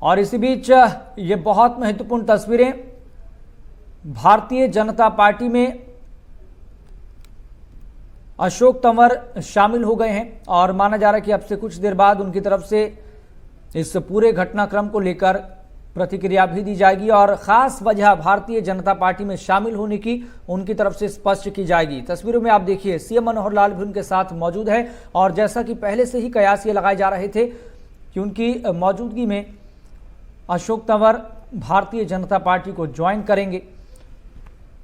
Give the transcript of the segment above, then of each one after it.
और इसी बीच ये बहुत महत्वपूर्ण तस्वीरें भारतीय जनता पार्टी में अशोक तंवर शामिल हो गए हैं और माना जा रहा है कि अब से कुछ देर बाद उनकी तरफ से इस पूरे घटनाक्रम को लेकर प्रतिक्रिया भी दी जाएगी और खास वजह भारतीय जनता पार्टी में शामिल होने की उनकी तरफ से स्पष्ट की जाएगी। तस्वीरों में आप देखिए सीएम मनोहर लाल भी उनके साथ मौजूद है और जैसा कि पहले से ही कयास ये लगाए जा रहे थे कि उनकी मौजूदगी में अशोक तंवर भारतीय जनता पार्टी को ज्वाइन करेंगे।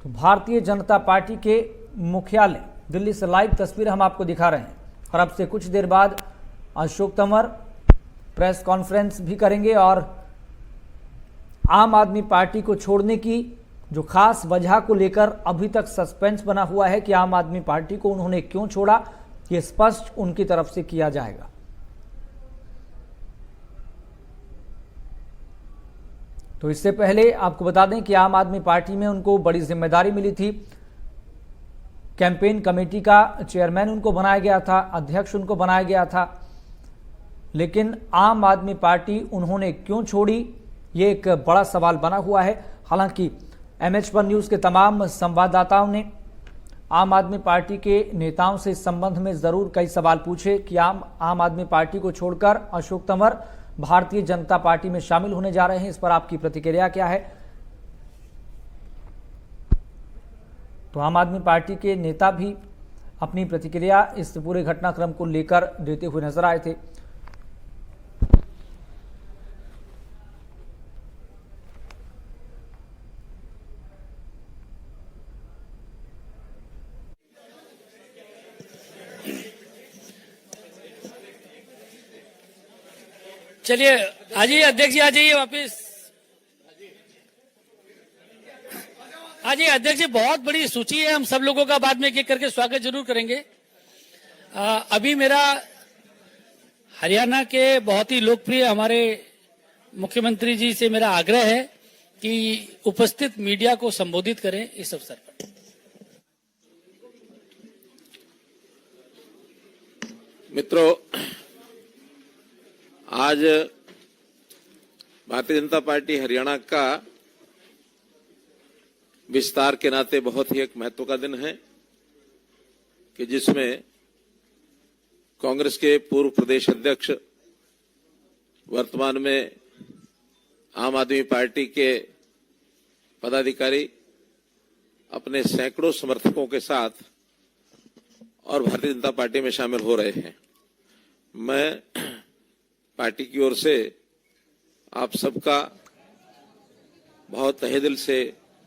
तो भारतीय जनता पार्टी के मुख्यालय दिल्ली से लाइव तस्वीर हम आपको दिखा रहे हैं और अब से कुछ देर बाद अशोक तंवर प्रेस कॉन्फ्रेंस भी करेंगे और आम आदमी पार्टी को छोड़ने की जो खास वजह को लेकर अभी तक सस्पेंस बना हुआ है कि आम आदमी पार्टी को उन्होंने क्यों छोड़ा, ये स्पष्ट उनकी तरफ से किया जाएगा। तो इससे पहले आपको बता दें कि आम आदमी पार्टी में उनको बड़ी जिम्मेदारी मिली थी। कैंपेन कमेटी का चेयरमैन उनको बनाया गया था, अध्यक्ष उनको बनाया गया था, लेकिन आम आदमी पार्टी उन्होंने क्यों छोड़ी, ये एक बड़ा सवाल बना हुआ है। हालांकि MH1 न्यूज़ के तमाम संवाददाताओं ने आम आदमी पार्टी के नेताओं से इस संबंध में जरूर कई सवाल पूछे कि आम आदमी पार्टी को छोड़कर अशोक तंवर भारतीय जनता पार्टी में शामिल होने जा रहे हैं, इस पर आपकी प्रतिक्रिया क्या है। तो आम आदमी पार्टी के नेता भी अपनी प्रतिक्रिया इस पूरे घटनाक्रम को लेकर देते हुए नजर आए थे। चलिए आ जाइए अध्यक्ष जी, आ जाइए वापिस। आ जाइए अध्यक्ष जी, बहुत बड़ी सूची है, हम सब लोगों का बाद में एक एक करके स्वागत जरूर करेंगे। अभी मेरा हरियाणा के बहुत ही लोकप्रिय हमारे मुख्यमंत्री जी से मेरा आग्रह है कि उपस्थित मीडिया को संबोधित करें इस अवसर पर। मित्रों, आज भारतीय जनता पार्टी हरियाणा का विस्तार के नाते बहुत ही एक महत्व का दिन है कि जिसमें कांग्रेस के पूर्व प्रदेश अध्यक्ष, वर्तमान में आम आदमी पार्टी के पदाधिकारी अपने सैकड़ों समर्थकों के साथ और भारतीय जनता पार्टी में शामिल हो रहे हैं। मैं पार्टी की ओर से आप सबका बहुत तहे दिल से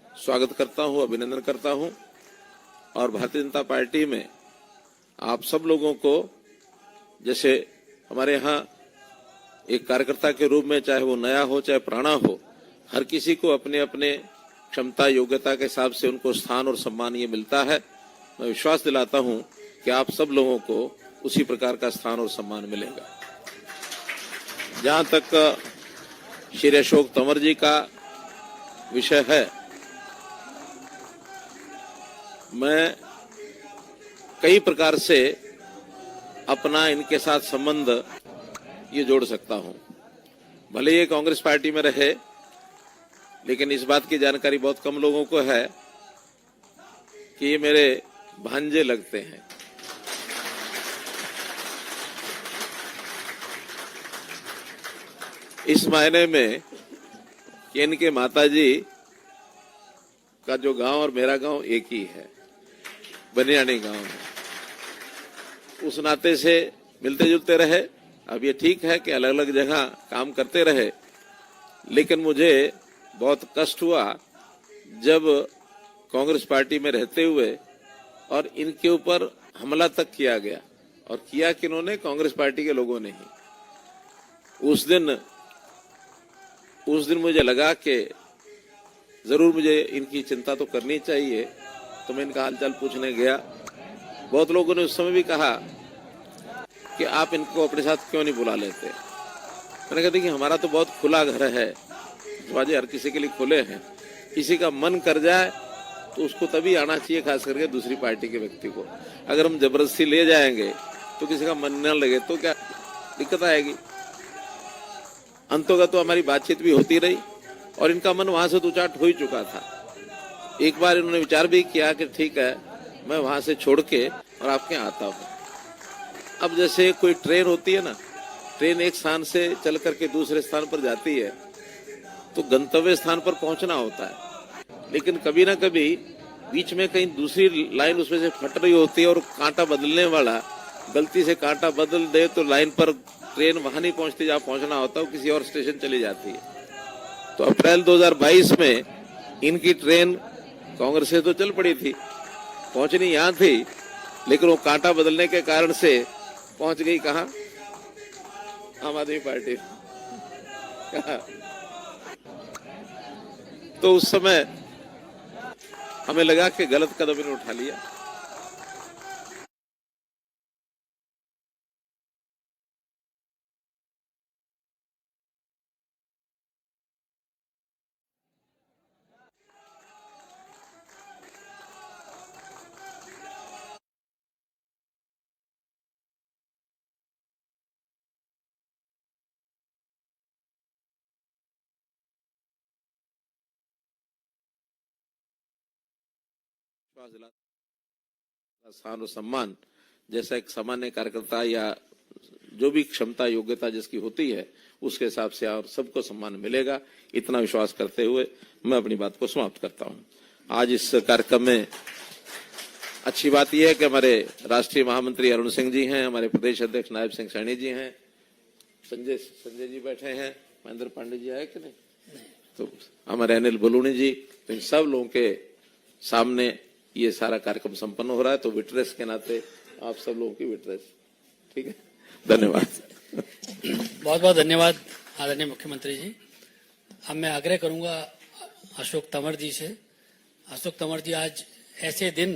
स्वागत करता हूं, अभिनंदन करता हूं और भारतीय जनता पार्टी में आप सब लोगों को, जैसे हमारे यहाँ एक कार्यकर्ता के रूप में, चाहे वो नया हो चाहे पुराना हो, हर किसी को अपने अपने क्षमता योग्यता के हिसाब से उनको स्थान और सम्मान ये मिलता है। मैं विश्वास दिलाता हूं कि आप सब लोगों को उसी प्रकार का स्थान और सम्मान मिलेगा। जहां तक श्री अशोक तंवर जी का विषय है, मैं कई प्रकार से अपना इनके साथ संबंध ये जोड़ सकता हूं। भले ये कांग्रेस पार्टी में रहे, लेकिन इस बात की जानकारी बहुत कम लोगों को है कि ये मेरे भांजे लगते हैं। इस मायने में कि इनके माताजी का जो गांव और मेरा गांव एक ही है, बनियानी गांव है। उस नाते से मिलते जुलते रहे। अब ये ठीक है कि अलग अलग जगह काम करते रहे, लेकिन मुझे बहुत कष्ट हुआ जब कांग्रेस पार्टी में रहते हुए और इनके ऊपर हमला तक किया गया, और किया किन्होंने? कांग्रेस पार्टी के लोगों ने ही। उस दिन मुझे लगा कि जरूर मुझे इनकी चिंता तो करनी चाहिए, तो मैं इनका हालचाल पूछने गया। बहुत लोगों ने उस समय भी कहा कि आप इनको अपने साथ क्यों नहीं बुला लेते। मैंने कहा देखिए, हमारा तो बहुत खुला घर है, दरवाजे हर किसी के लिए खुले हैं। किसी का मन कर जाए तो उसको तभी आना चाहिए, खास करके दूसरी पार्टी के व्यक्ति को। अगर हम जबरदस्ती ले जाएंगे तो किसी का मन न लगे तो क्या दिक्कत आएगी। अंतोगत तो हमारी बातचीत भी होती रही और इनका मन वहां से तो उचाट हो ही चुका था। एक बार इन्होंने विचार भी किया कि ठीक है, मैं वहां से छोड़ के और आपके यहाँ आता हूँ। अब जैसे कोई ट्रेन होती है ना, ट्रेन एक स्थान से चल करके दूसरे स्थान पर जाती है तो गंतव्य स्थान पर पहुंचना होता है, लेकिन कभी ना कभी बीच में कहीं दूसरी लाइन उसमें से फट रही होती है और कांटा बदलने वाला गलती से कांटा बदल दे तो लाइन पर ट्रेन वहां नहीं पहुंचती जहां पहुंचना होता है, किसी और स्टेशन चली जाती है। तो अप्रैल 2022 में इनकी ट्रेन कांग्रेस से तो चल पड़ी थी, पहुंचनी यहां थी, लेकिन वो कांटा बदलने के कारण से पहुंच गई कहां? आम आदमी पार्टी। तो उस समय हमें लगा कि गलत कदम इन्होंने उठा लिया। स्थान और सम्मान जैसा एक सामान्य कार्यकर्ता या जो भी क्षमता योग्यता जिसकी होती है उसके हिसाब से और सबको सम्मान मिलेगा, इतना विश्वास करते हुए मैं अपनी बात को समाप्त करता हूं। आज इस कार्यक्रम में अच्छी बात यह है कि हमारे राष्ट्रीय महामंत्री अरुण सिंह जी हैं, हमारे प्रदेश अध्यक्ष नायब सिंह सैनी जी हैं, संजय जी बैठे हैं, महेंद्र पांडे जी आए कि नहीं, तो हमारे अनिल बलूनी जी, तो इन सब लोगों के सामने ये सारा कार्यक्रम संपन्न हो रहा है। तो विटनेस के नाते आप सब लोगों की विटनेस, ठीक है, धन्यवाद। बहुत बहुत धन्यवाद आदरणीय मुख्यमंत्री जी। अब मैं आग्रह करूंगा अशोक तंवर जी से। अशोक तंवर जी, आज ऐसे दिन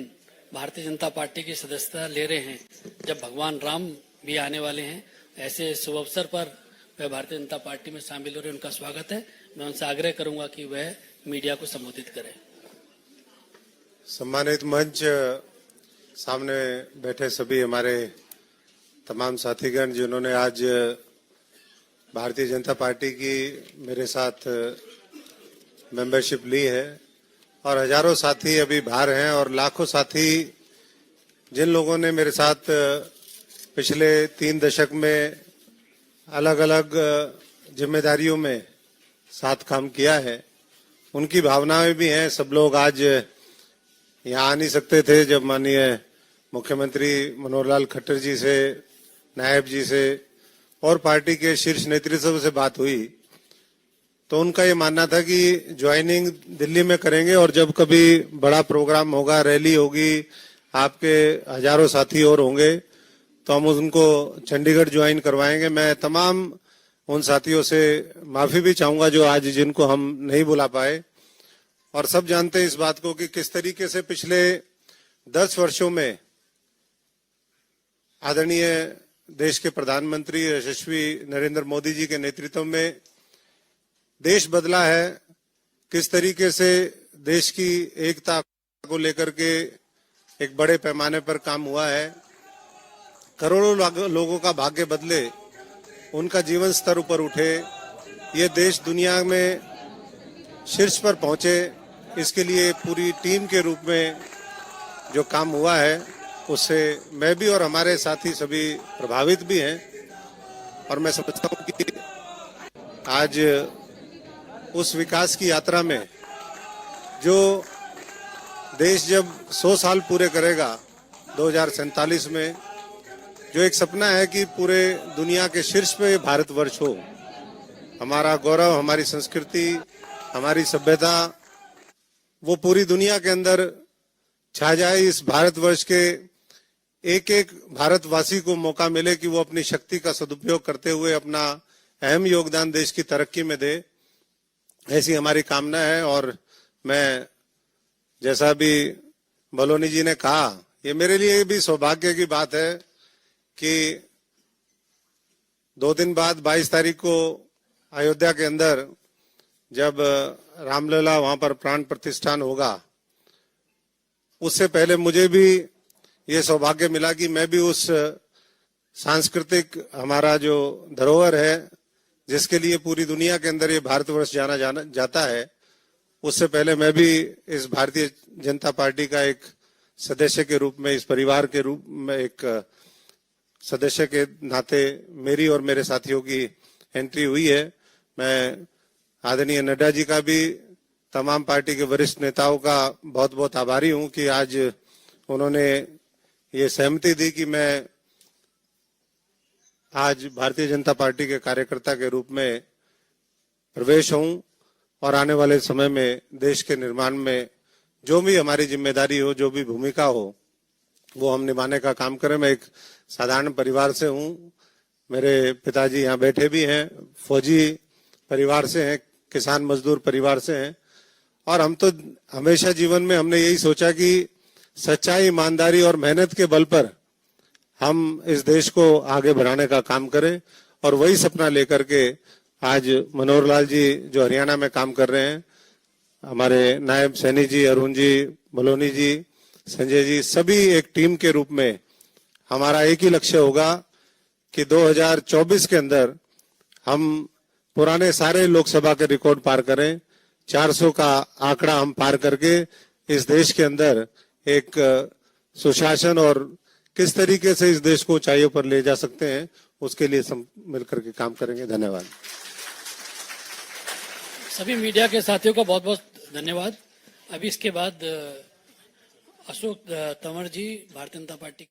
भारतीय जनता पार्टी की सदस्यता ले रहे हैं जब भगवान राम भी आने वाले हैं, ऐसे शुभ अवसर पर वह भारतीय जनता पार्टी में शामिल हो रहे, उनका स्वागत है। मैं उनसे आग्रह करूंगा कि वह मीडिया को संबोधित करें। सम्मानित मंच, सामने बैठे सभी हमारे तमाम साथीगण जिन्होंने आज भारतीय जनता पार्टी की मेरे साथ मेंबरशिप ली है, और हजारों साथी अभी बाहर हैं, और लाखों साथी जिन लोगों ने मेरे साथ पिछले 3 दशक में अलग अलग जिम्मेदारियों में साथ काम किया है, उनकी भावनाएं भी हैं। सब लोग आज यहाँ आ नहीं सकते थे जब माननीय मुख्यमंत्री मनोहर लाल खट्टर जी से, नायब जी से और पार्टी के शीर्ष नेतृत्व से बात हुई, तो उनका ये मानना था कि ज्वाइनिंग दिल्ली में करेंगे और जब कभी बड़ा प्रोग्राम होगा, रैली होगी, आपके हजारों साथी और होंगे, तो हम उनको चंडीगढ़ ज्वाइन करवाएंगे। मैं तमाम उन साथियों से माफी भी चाहूंगा जो आज जिनको हम नहीं बुला पाए, और सब जानते हैं इस बात को कि किस तरीके से पिछले 10 वर्षों में आदरणीय देश के प्रधानमंत्री यशस्वी नरेंद्र मोदी जी के नेतृत्व में देश बदला है, किस तरीके से देश की एकता को लेकर के एक बड़े पैमाने पर काम हुआ है, करोड़ों लोगों का भाग्य बदले, उनका जीवन स्तर ऊपर उठे, ये देश दुनिया में शीर्ष पर पहुंचे, इसके लिए पूरी टीम के रूप में जो काम हुआ है उससे मैं भी और हमारे साथी सभी प्रभावित भी हैं। और मैं समझता हूं कि आज उस विकास की यात्रा में जो देश जब 100 साल पूरे करेगा 2047 में, जो एक सपना है कि पूरे दुनिया के शीर्ष पे भारतवर्ष हो, हमारा गौरव, हमारी संस्कृति, हमारी सभ्यता वो पूरी दुनिया के अंदर छा जाए, इस भारतवर्ष के एक एक भारतवासी को मौका मिले कि वो अपनी शक्ति का सदुपयोग करते हुए अपना अहम योगदान देश की तरक्की में दे, ऐसी हमारी कामना है। और मैं, जैसा भी बलोनी जी ने कहा, ये मेरे लिए भी सौभाग्य की बात है कि 2 दिन बाद 22 तारीख को अयोध्या के अंदर जब रामलला वहां पर प्राण प्रतिष्ठान होगा, उससे पहले मुझे भी ये सौभाग्य मिला कि मैं भी उस सांस्कृतिक हमारा जो धरोहर है, जिसके लिए पूरी दुनिया के अंदर ये भारतवर्ष जाना जाता है, उससे पहले मैं भी इस भारतीय जनता पार्टी का एक सदस्य के रूप में, इस परिवार के रूप में एक सदस्य के नाते मेरी और मेरे साथियों की एंट्री हुई है। मैं आदरणीय नड्डा जी का भी, तमाम पार्टी के वरिष्ठ नेताओं का बहुत बहुत आभारी हूं कि आज उन्होंने ये सहमति दी कि मैं आज भारतीय जनता पार्टी के कार्यकर्ता के रूप में प्रवेश हूं और आने वाले समय में देश के निर्माण में जो भी हमारी जिम्मेदारी हो, जो भी भूमिका हो, वो हम निभाने का काम करें। मैं एक साधारण परिवार से हूं, मेरे पिताजी यहाँ बैठे भी हैं, फौजी परिवार से हैं, किसान मजदूर परिवार से हैं, और हम तो हमेशा जीवन में हमने यही सोचा कि सच्चाई, ईमानदारी और मेहनत के बल पर हम इस देश को आगे बढ़ाने का काम करें। और वही सपना लेकर के आज मनोहर लाल जी जो हरियाणा में काम कर रहे हैं, हमारे नायब सैनी जी, अरुण जी, बलोनी जी, संजय जी, सभी एक टीम के रूप में हमारा एक ही लक्ष्य होगा कि 2024 के अंदर हम पुराने सारे लोकसभा के रिकॉर्ड पार करें, 400 का आंकड़ा हम पार करके इस देश के अंदर एक सुशासन और किस तरीके से इस देश को ऊंचाइयों पर ले जा सकते हैं, उसके लिए सब मिलकर के काम करेंगे। धन्यवाद। सभी मीडिया के साथियों का बहुत बहुत धन्यवाद। अभी इसके बाद अशोक तंवर जी, भारतीय जनता पार्टी।